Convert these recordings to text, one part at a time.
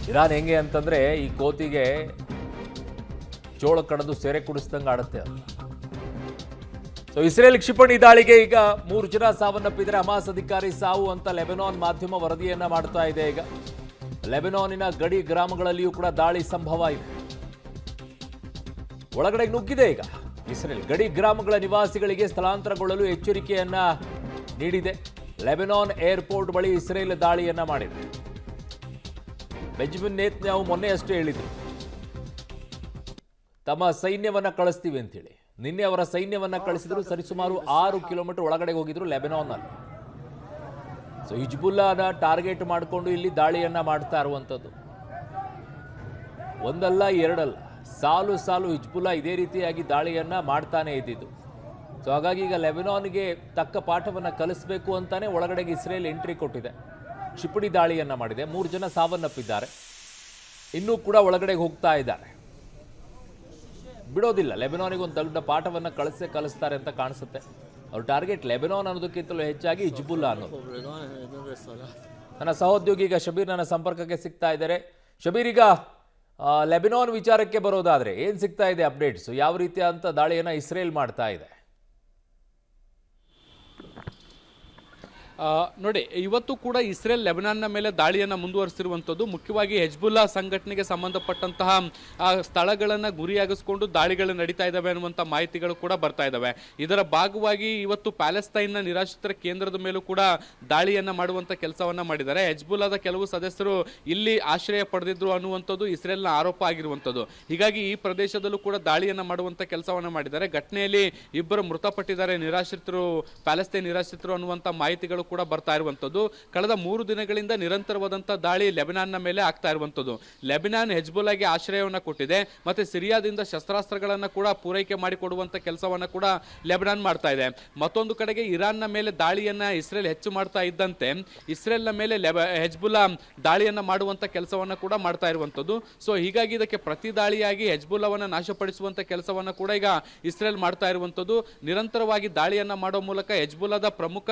Iran ಹೆಂಗೆ ಅಂತಂದ್ರೆ ಈ ಕೋತಿಗೆ ಜೋಳ ಕಡದು ಸೆರೆ ಕುಡಿಸ್ದಂಗೆ ಆಡುತ್ತೆ ಅದು. ಸೊ ಇಸ್ರೇಲ್ ಕ್ಷಿಪಣಿ ದಾಳಿಗೆ ಈಗ 3 ಜನ ಸಾವನ್ನಪ್ಪಿದರೆ ಹಮಾಸ್ ಅಧಿಕಾರಿ ಸಾವು ಅಂತ ಲೆಬನಾನ್ ಮಾಧ್ಯಮ ವರದಿಯನ್ನ ಮಾಡ್ತಾ ಇದೆ. ಈಗ ಲೆಬನಾನಿನ ಗಡಿ ಗ್ರಾಮಗಳಲ್ಲಿಯೂ ಕೂಡ ದಾಳಿ ಸಂಭವ ಇದೆ. ಒಳಗಡೆ ನುಗ್ಗಿದೆ ಈಗ ಇಸ್ರೇಲ್. ಗಡಿ ಗ್ರಾಮಗಳ ನಿವಾಸಿಗಳಿಗೆ ಸ್ಥಳಾಂತರಗೊಳ್ಳಲು ಎಚ್ಚರಿಕೆಯನ್ನ ನೀಡಿದೆ. ಲೆಬನಾನ್ ಏರ್ಪೋರ್ಟ್ ಬಳಿ ಇಸ್ರೇಲ್ ದಾಳಿಯನ್ನ ಮಾಡಿದೆ. ಬೆಂಜಮಿನ್ ನೇತನ್ಯಾಹು ಮೊನ್ನೆ ಅಷ್ಟೇ ಹೇಳಿದ್ರು ತಮ್ಮ ಸೈನ್ಯವನ್ನ ಕಳಿಸ್ತೀವಿ ಅಂತೇಳಿ. ನಿನ್ನೆ ಅವರ ಸೈನ್ಯವನ್ನ ಕಳಿಸಿದ್ರು. ಸರಿಸುಮಾರು 6 ಕಿಲೋಮೀಟರ್ ಒಳಗಡೆ ಹೋಗಿದ್ರು ಲೆಬನಾನ್ನಲ್ಲಿ. ಸೊ ಹಿಜ್ಬುಲ್ಲಾನ ಟಾರ್ಗೆಟ್ ಮಾಡಿಕೊಂಡು ಇಲ್ಲಿ ದಾಳಿಯನ್ನ ಮಾಡ್ತಾ ಇರುವಂಥದ್ದು ಒಂದಲ್ಲ ಎರಡಲ್ಲ, ಸಾಲು ಸಾಲು ಹಿಜ್ಬುಲ್ಲಾ ಇದೇ ರೀತಿಯಾಗಿ ದಾಳಿಯನ್ನ ಮಾಡ್ತಾನೆ ಇದ್ದಿದ್ದು. ಸೊ ಹಾಗಾಗಿ ಈಗ ಲೆಬನಾನ್ಗೆ ತಕ್ಕ ಪಾಠವನ್ನ ಕಲಿಸಬೇಕು ಅಂತಾನೆ ಒಳಗಡೆಗೆ ಇಸ್ರೇಲ್ ಎಂಟ್ರಿ ಕೊಟ್ಟಿದೆ. ಕ್ಷಿಪಣಿ ದಾಳಿಯನ್ನ ಮಾಡಿದೆ. 3 ಜನ ಸಾವನ್ನಪ್ಪಿದ್ದಾರೆ. ಇನ್ನೂ ಕೂಡ ಒಳಗಡೆಗೆ ಹೋಗ್ತಾ ಇದ್ದಾರೆ. ಬಿಡೋದಿಲ್ಲ. ಲೆಬನಾನಿಗೆ ಒಂದು ದೊಡ್ಡ ಪಾಠವನ್ನ ಕಲಿಸ್ತಾರೆ ಅಂತ ಕಾಣಿಸುತ್ತೆ. ಅವ್ರ ಟಾರ್ಗೆಟ್ ಲೆಬನಾನ್ ಅನ್ನೋದಕ್ಕಿಂತಲೂ ಹೆಚ್ಚಾಗಿ ಹಿಜ್ಬುಲ್ಲಾ ಅನ್ನೋದು. ನನ್ನ ಸಹೋದ್ಯೋಗಿ ಈಗ ಶಬೀರ್ ನನ್ನ ಸಂಪರ್ಕಕ್ಕೆ ಸಿಗ್ತಾ ಇದ್ದಾರೆ. ಶಬೀರ್, ಈಗ ಲೆಬನಾನ್ ವಿಚಾರಕ್ಕೆ ಬರೋದಾದ್ರೆ ಏನ್ ಸಿಗ್ತಾ ಇದೆ ಅಪ್ಡೇಟ್ಸ್? ಯಾವ ರೀತಿಯಾದಂಥ ದಾಳಿಯನ್ನ ಇಸ್ರೇಲ್ ಮಾಡ್ತಾ ಇದೆ? ನೋಡಿ, ಇವತ್ತು ಕೂಡ ಇಸ್ರೇಲ್ ಲೆಬನಾನ್ನ ಮೇಲೆ ದಾಳಿಯನ್ನು ಮುಂದುವರಿಸಿರುವಂಥದ್ದು. ಮುಖ್ಯವಾಗಿ ಹೆಜ್ಬುಲ್ಲಾ ಸಂಘಟನೆಗೆ ಸಂಬಂಧಪಟ್ಟಂತಹ ಸ್ಥಳಗಳನ್ನು ಗುರಿಯಾಗಿಸಿಕೊಂಡು ದಾಳಿಗಳು ನಡೀತಾ ಇದ್ದಾವೆ ಅನ್ನುವಂಥ ಮಾಹಿತಿಗಳು ಕೂಡ ಬರ್ತಾ ಇದ್ದಾವೆ. ಇದರ ಭಾಗವಾಗಿ ಇವತ್ತು ಪ್ಯಾಲೆಸ್ತೈನ್ನ ನಿರಾಶ್ರಿತರ ಕೇಂದ್ರದ ಮೇಲೂ ಕೂಡ ದಾಳಿಯನ್ನು ಮಾಡುವಂಥ ಕೆಲಸವನ್ನು ಮಾಡಿದ್ದಾರೆ. ಹೆಜ್ಬುಲ್ಲಾದ ಕೆಲವು ಸದಸ್ಯರು ಇಲ್ಲಿ ಆಶ್ರಯ ಪಡೆದಿದ್ರು ಅನ್ನುವಂಥದ್ದು ಇಸ್ರೇಲ್ನ ಆರೋಪ ಆಗಿರುವಂಥದ್ದು. ಹೀಗಾಗಿ ಈ ಪ್ರದೇಶದಲ್ಲೂ ಕೂಡ ದಾಳಿಯನ್ನು ಮಾಡುವಂಥ ಕೆಲಸವನ್ನು ಮಾಡಿದ್ದಾರೆ. ಘಟನೆಯಲ್ಲಿ 2 ಮೃತಪಟ್ಟಿದ್ದಾರೆ ನಿರಾಶ್ರಿತರು, ಪ್ಯಾಲೆಸ್ತೈನ್ ನಿರಾಶ್ರಿತರು ಅನ್ನುವಂಥ ಮಾಹಿತಿಗಳು ಕೂಡ ಬರ್ತಾ ಇರುವಂತದ್ದು. ಕಳೆದ 3 ದಿನಗಳಿಂದ ನಿರಂತರವಾದಂಥ ದಾಳಿ ಲೆಬನಾನ್ನ ಮೇಲೆ ಆಗ್ತಾ ಇರುವಂತದ್ದು. ಲೆಬನಾನ್ ಹೆಜ್ಬುಲ್ಲಾಗೆ ಆಶ್ರಯವನ್ನು ಕೊಟ್ಟಿದೆ. ಮತ್ತೆ ಸಿರಿಯಾದಿಂದ ಶಸ್ತ್ರಾಸ್ತ್ರಗಳನ್ನು ಕೂಡ ಪೂರೈಕೆ ಮಾಡಿಕೊಡುವಂಥ ಕೆಲಸವನ್ನು ಕೂಡ ಲೆಬನಾನ್ ಮಾಡ್ತಾ ಇದೆ. ಮತ್ತೊಂದು ಕಡೆಗೆ ಇರಾನ್ನ ಮೇಲೆ ದಾಳಿಯನ್ನ ಇಸ್ರೇಲ್ ಹೆಚ್ಚು ಮಾಡ್ತಾ ಇದ್ದಂತೆ ಇಸ್ರೇಲ್ನ ಮೇಲೆ ಹೆಜ್ಬುಲ್ಲಾ ದಾಳಿಯನ್ನ ಮಾಡುವಂಥ ಕೆಲಸವನ್ನು ಕೂಡ ಮಾಡ್ತಾ ಇರುವಂತದ್ದು. ಸೊ ಹೀಗಾಗಿ ಇದಕ್ಕೆ ಪ್ರತಿ ದಾಳಿಯಾಗಿ ಹೆಜ್ಬುಲ್ಲಾವನ್ನ ನಾಶಪಡಿಸುವಂಥ ಕೆಲಸವನ್ನು ಕೂಡ ಈಗ ಇಸ್ರೇಲ್ ಮಾಡ್ತಾ ಇರುವಂತದ್ದು. ನಿರಂತರವಾಗಿ ದಾಳಿಯನ್ನ ಮಾಡೋ ಮೂಲಕ ಹೆಜ್ಬುಲ್ಲಾದ ಪ್ರಮುಖ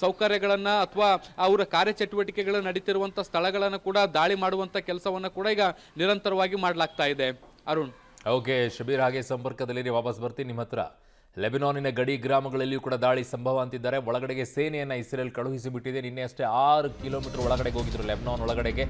ಸೌಕರ್ಯಗಳನ್ನ ಅಥವಾ ಅವರ ಕಾರ್ಯಚಟುವಟಿಕೆಗಳು ನಡೀತಿರುವಂತಹ ಸ್ಥಳಗಳನ್ನು ಕೂಡ ದಾಳಿ ಮಾಡುವಂತ ಕೆಲಸವನ್ನ ಕೂಡ ಈಗ ನಿರಂತರವಾಗಿ ಮಾಡಲಾಗ್ತಾ ಇದೆ. ಅರುಣ್, ಓಕೆ ಶಬೀರ್, ಹಾಗೆ ಸಂಪರ್ಕದಲ್ಲಿ ವಾಪಸ್ ಬರ್ತೀನಿ ನಿಮ್ಮ ಹತ್ರ. ಲೆಬನಾನಿನ ಗಡಿ ಗ್ರಾಮಗಳಲ್ಲಿಯೂ ಕೂಡ ದಾಳಿ ಸಂಭವ ಅಂತಿದ್ದಾರೆ. ಒಳಗಡೆಗೆ ಸೇನೆಯನ್ನ ಇಸ್ರೇಲ್ ಕಳುಹಿಸಿಬಿಟ್ಟಿದೆ. ನಿನ್ನೆ ಅಷ್ಟೇ 6 ಕಿಲೋಮೀಟರ್ ಒಳಗಡೆಗೆ ಹೋಗಿದ್ರು ಲೆಬನಾನ್ ಒಳಗಡೆಗೆ.